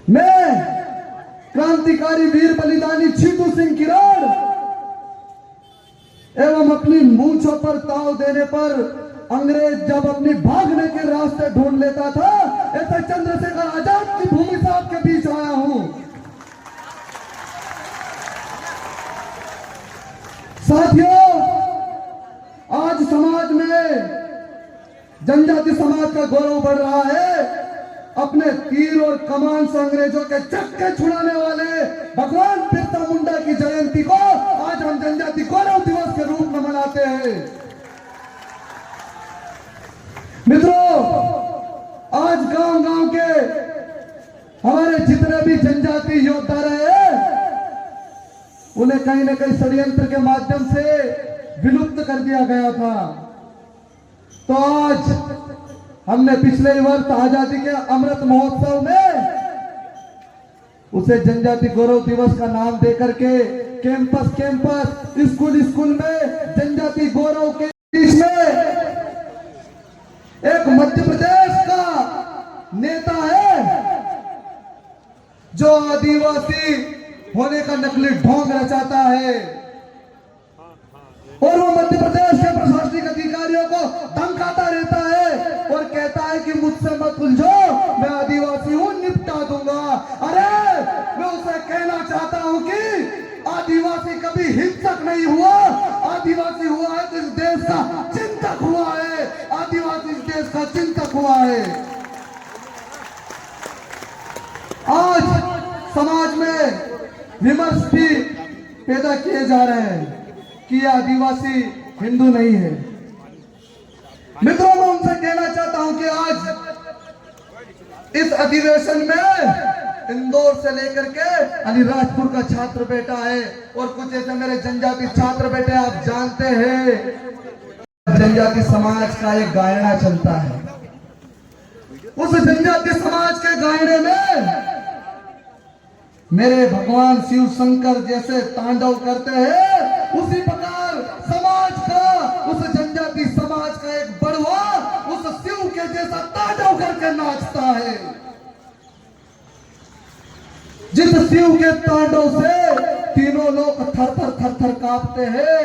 मैं क्रांतिकारी वीर बलिदानी जीतू सिंह किरण एवं अपनी मूंछों पर ताव देने पर अंग्रेज जब अपनी भागने के रास्ते ढूंढ लेता था, ऐसे चंद्रशेखर आजाद की भूमि से आपके बीच आया हूं। साथियों, आज समाज में जनजाति समाज का गौरव बढ़ रहा है। अपने तीर और कमान से अंग्रेजों के चक्के छुड़ाने वाले भगवान बिरसा मुंडा की जयंती को आज हम जनजाति गौरव दिवस के रूप में मनाते हैं। मित्रों, आज गांव-गांव के हमारे जितने भी जनजाति योद्धा रहे, उन्हें कहीं न कहीं षड्यंत्र के माध्यम से विलुप्त कर दिया गया था। तो आज हमने पिछले वर्ष आजादी के अमृत महोत्सव में उसे जनजाति गौरव दिवस का नाम देकर के कैंपस स्कूल में जनजाति गौरव के बीच में एक मध्य प्रदेश का नेता है जो आदिवासी होने का नकली ढोंग रचाता है और वो मध्य प्रदेश के प्रशासनिक अधिकारियों को धमकाता रहता है और कहता है कि मुझसे मत उलझो, मैं आदिवासी हूं, निपटा दूंगा। अरे मैं उसे कहना चाहता हूं कि आदिवासी कभी हिंसक नहीं हुआ, आदिवासी हुआ है तो इस देश का चिंतक हुआ है, आदिवासी इस देश का चिंतक हुआ है। आज समाज में विमर्श भी पैदा किए जा रहे हैं कि आदिवासी हिंदू नहीं है। मित्रों, मैं उनसे कहना चाहता हूं कि आज इस अधिवेशन में इंदौर से लेकर के अलीराजपुर का छात्र बैठा है और कुछ ऐसे मेरे जनजाति छात्र बैठे। आप जानते हैं जनजाति समाज का एक गायना चलता है, उस जनजाति समाज के गायने में मेरे भगवान शिव शंकर जैसे तांडव करते हैं, उसी प्रकार समाज का, उस जनजाति समाज का एक बड़वा उस शिव के जैसा तांडव करके नाचता है। जिस शिव के तांडव से तीनों लोग थर-थर कांपते हैं,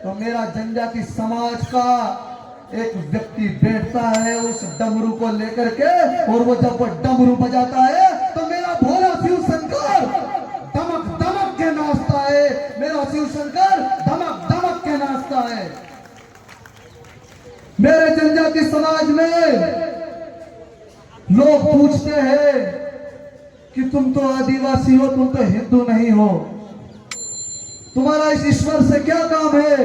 तो मेरा जनजाति समाज का एक व्यक्ति बैठता है उस डमरू को लेकर के, और वो जब वो डमरू बजाता है तो मेरा भोला शिव शंकर धमक धमक के नाचता है, मेरा शिव शंकर धमक धमक के नाचता है। मेरे जनजाति समाज में लोग पूछते हैं कि तुम तो आदिवासी हो, तुम तो हिंदू नहीं हो, तुम्हारा इस ईश्वर से क्या काम है?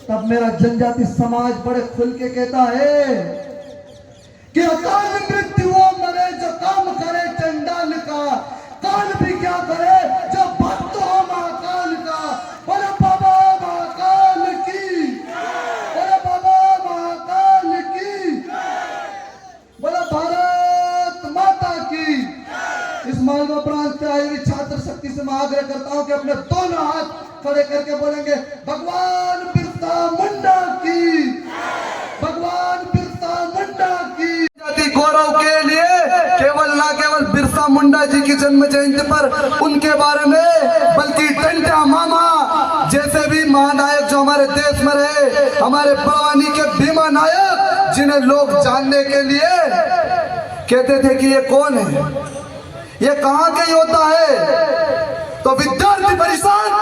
तब मेरा जनजाति समाज बड़े खुल के कहता है कि अकाल मृत्यु वो मरे जो काम करे चंडाल का, काल भी क्या करे जो भक्त हो महाकाल का। बोले बाबा महाकाल की, बोले बाबा महाकाल की, बोले भारत माता की। इस मालवा प्रांत से आई हुई छात्र शक्ति से मैं आग्रह करता हूं कि अपने दोनों हाथ खड़े करके बोलेंगे भगवान बिरसा मुंडा की, भगवान बिरसा मुंडा की। जाति गौरव के लिए केवल बिरसा मुंडा जी की जन्म जयंती पर उनके बारे में, बल्कि टंटा मामा जैसे भी महानायक जो हमारे देश में रहे, हमारे भवानी के भीमा नायक, जिन्हें लोग जानने के लिए कहते थे कि ये कौन है, ये कहां के योद्धा है, तो विद्यार्थी परिषद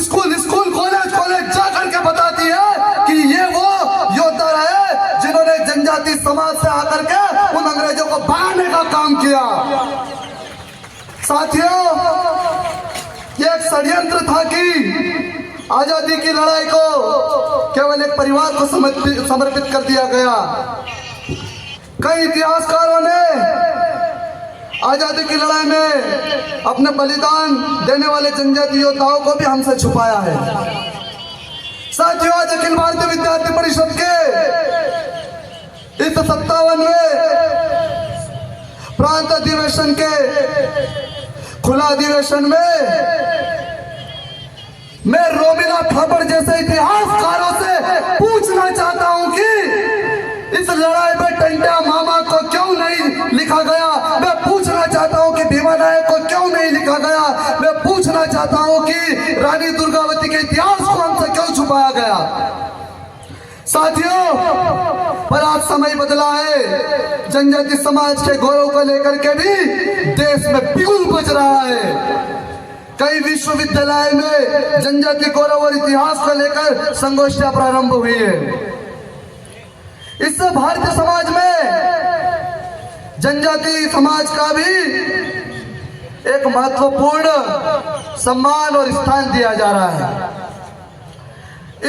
स्कूल कॉलेज जा करके बताती है कि ये वो योद्धा रहे जिन्होंने जनजाति समाज से आकर के उन अंग्रेजों को भगाने का काम किया। साथियों, ये एक षड्यंत्र था कि आजादी की लड़ाई को केवल एक परिवार को समर्पित कर दिया गया। कई इतिहासकारों ने आजादी की लड़ाई में अपने बलिदान देने वाले जनजाति योद्धाओं को भी हमसे छुपाया है। साथियों, आज अखिल भारतीय विद्यार्थी परिषद के इस 57वें प्रांत अधिवेशन के खुला अधिवेशन में मैं रोमिला थापर जैसे इतिहासकारों से पूछना चाहता हूं कि इस लड़ाई में टंटा मामा को क्यों नहीं लिखा गया। मैं पूछना चाहता हूं कि भीमा पूछना चाहता हूं कि रानी दुर्गावती के इतिहास को हमसे क्यों छुपाया गया। साथियों, पर आज समय बदला है, जनजाति समाज के गौरव को लेकर के भी देश में बिगुल बज रहा है। कई विश्वविद्यालय में जनजाति गौरव और इतिहास को लेकर संगोष्ठियां प्रारंभ हुई है। इससे भारतीय समाज में जनजाति समाज का भी एक महत्वपूर्ण सम्मान और स्थान दिया जा रहा है।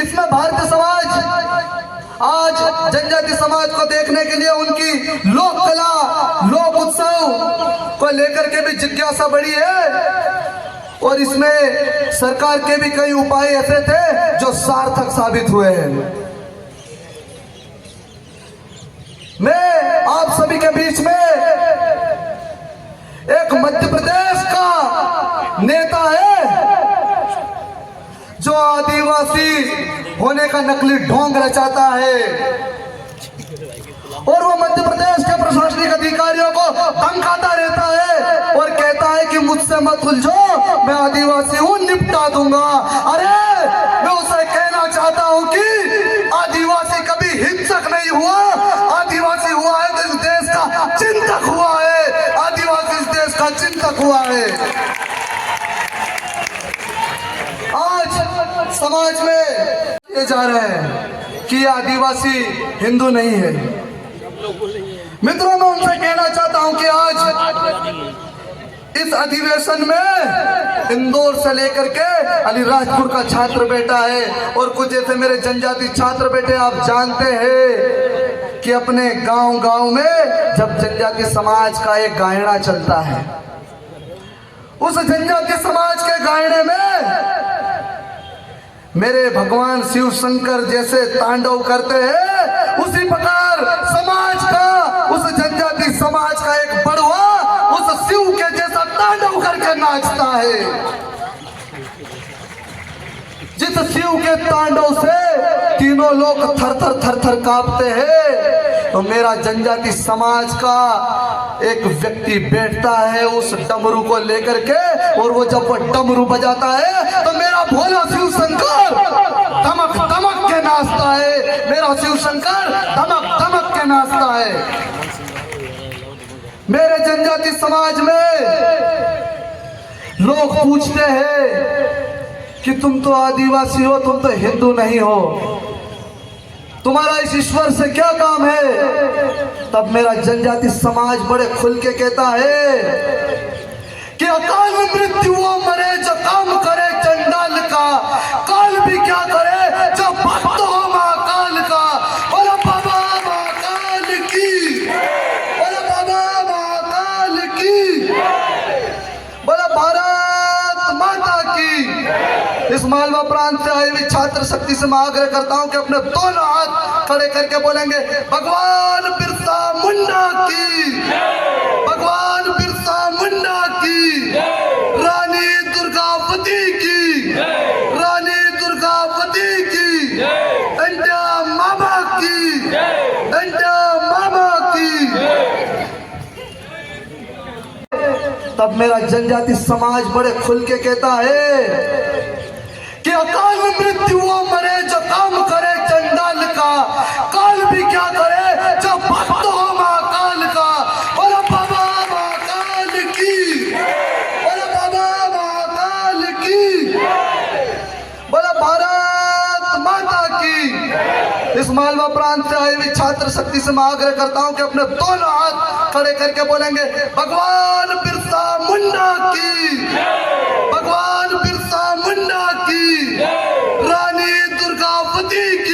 इसमें भारतीय समाज आज जनजाति समाज को देखने के लिए उनकी लोक कला, लोक उत्सव को लेकर के भी जिज्ञासा बढ़ी है और इसमें सरकार के भी कई उपाय ऐसे थे जो सार्थक साबित हुए हैं। मैं आप सभी के बीच में एक मध्य प्रदेश का नेता है जो आदिवासी होने का नकली ढोंग रचाता है और वो मध्य प्रदेश के प्रशासनिक अधिकारियों को धमकाता रहता है और कहता है कि मुझसे मत उलझो, मैं आदिवासी हूं, निपटा दूंगा। अरे मैं उसे कहना चाहता हूं कि आदिवासी कभी हिंसक नहीं हुआ, आदिवासी हुआ है तो इस देश का चिंतक हुआ है, आदिवासी इस देश का चिंतक हुआ है। आज समाज में ये जा रहे हैं कि आदिवासी हिंदू नहीं है। मित्रों, मैं उनसे कहना चाहता हूं कि आज इस अधिवेशन में इंदौर से लेकर के अलीराजपुर का छात्र बैठा है और कुछ ऐसे मेरे जनजाति छात्र बैठे। आप जानते हैं कि अपने गांव-गांव में जब जनजाति समाज का एक गायना चलता है, उस जनजाति समाज के गायने में मेरे भगवान शिव शंकर जैसे तांडव करते हैं, उसी प्रकार समाज का, उस जनजाति समाज का एक बड़ुआ उस शिव के जैसा तांडव करके नाचता है। जिस शिव के तांडव से तीनों लोग थर थर थर थर कांपते हैं, तो मेरा जनजाति समाज का एक व्यक्ति बैठता है उस डमरू को लेकर के और वो जब वो डमरू बजाता है तो मेरा भोला शिव शंकर धमक धमक के नाचता है, मेरा शिव शंकर धमक धमक के नाचता है। मेरे जनजाति समाज में लोग पूछते हैं कि तुम तो आदिवासी हो, तुम तो हिंदू नहीं हो, तुम्हारा इस ईश्वर से क्या काम है। तब मेरा जनजाति समाज बड़े खुल के कहता है कि अकाल मृत्यु वो मरे जो काम करे चंडाल का, काल भी क्या करे जो भक्त हो महाकाल का। बोलो बाबा महाकाल की, बोलो बाबा महाकाल की, बोलो भारत माता की। इस मालवा प्रांत से आए हुए छात्र शक्ति से मैं आग्रह करता हूं कि अपने दोनों हाथ खड़े करके बोलेंगे भगवान बिरसा मुंडा की, भगवान बिरसा मुंडा की, रानी दुर्गावती की, रानी दुर्गावती की, इंडिया मामा की, इंडिया मामा की। तब मेरा जनजाति समाज बड़े खुल के कहता है कि अकाल मृत्यु वो मरे जो काम करे चंडाल का, काल भी क्या करे जो भक्त हो महाकाल का। बोलो बाबा महाकाल की, बोलो बाबा महाकाल की, बोलो भारत माता की। इस मालवा प्रांत से आए हुए छात्र शक्ति से मैं आग्रह करता हूं कि अपने दोनों हाथ खड़े करके बोलेंगे भगवान बिरसा मुंडा की, भगवान बिरसा मुंडा की, रानी दुर्गावती की,